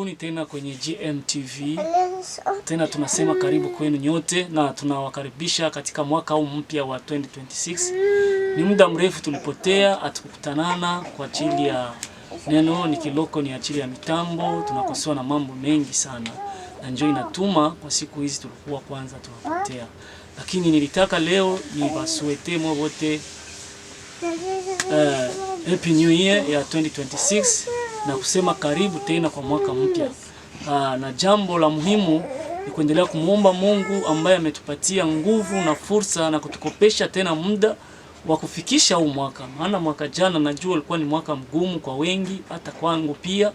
Karibuni tena kwenye GMTV. Tena tunasema karibu kwenu nyote na tunawakaribisha katika mwaka huu mpya wa 2026. Ni muda mrefu tulipotea, hatukukutanana kwa ajili ya neno ni kiloko, ni ajili ya mitambo, tunakosewa na mambo mengi sana. Na njoo inatuma kwa siku hizi tulikuwa kwanza tunapotea. Lakini nilitaka leo ni basuete mwa wote Happy New Year ya 2026 na kusema karibu tena kwa mwaka mpya. Na jambo la muhimu ni kuendelea kumuomba Mungu ambaye ametupatia nguvu na fursa na kutukopesha tena muda wa kufikisha huu mwaka. Maana mwaka jana najua ulikuwa ni mwaka mgumu kwa wengi, hata kwangu pia.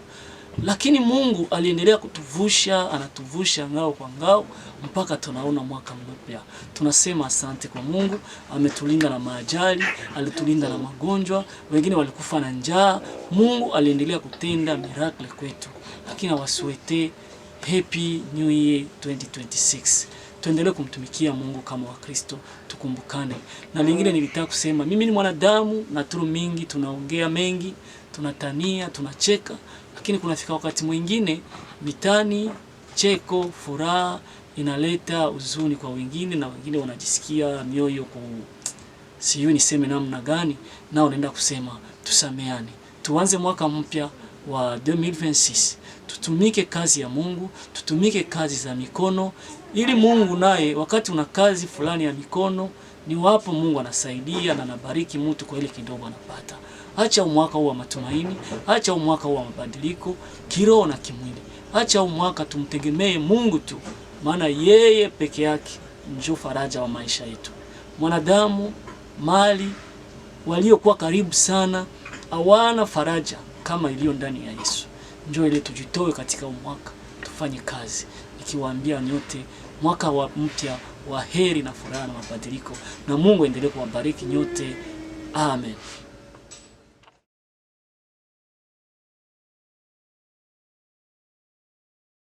Lakini Mungu aliendelea kutuvusha, anatuvusha ngao kwa ngao mpaka tunaona mwaka mpya. Tunasema asante kwa Mungu, ametulinda na maajali, alitulinda na magonjwa, wengine walikufa na njaa. Mungu aliendelea kutenda miracle kwetu. Lakini wasuete Happy New Year 2026. Tuendelee kumtumikia Mungu kama Wakristo, tukumbukane. Na lingine nilitaka kusema, mimi ni mwanadamu na turu mingi, tunaongea mengi, tunatania, tunacheka. Lakini kunafika wakati mwingine mitani, cheko, furaha inaleta huzuni kwa wengine na wengine wanajisikia mioyo sijui niseme namna gani, nao naenda kusema tusameane. Tuanze mwaka mpya wa 2026. Tutumike kazi ya Mungu, tutumike kazi za mikono ili Mungu naye wakati una kazi fulani ya mikono ni wapo Mungu anasaidia na anabariki mtu kwa ile kidogo anapata. Acha mwaka huu wa matumaini, acha mwaka huu wa mabadiliko kiroho na kimwili. Acha mwaka tumtegemee Mungu tu, maana yeye peke yake ndio faraja wa maisha yetu. Mwanadamu, mali, waliokuwa karibu sana hawana faraja kama iliyo ndani ya Yesu. Njoo ile tujitoe katika mwaka, tufanye kazi. Nikiwaambia nyote mwaka wa mpya wa heri na furaha na mabadiliko, na Mungu endelee kuwabariki nyote. Amen.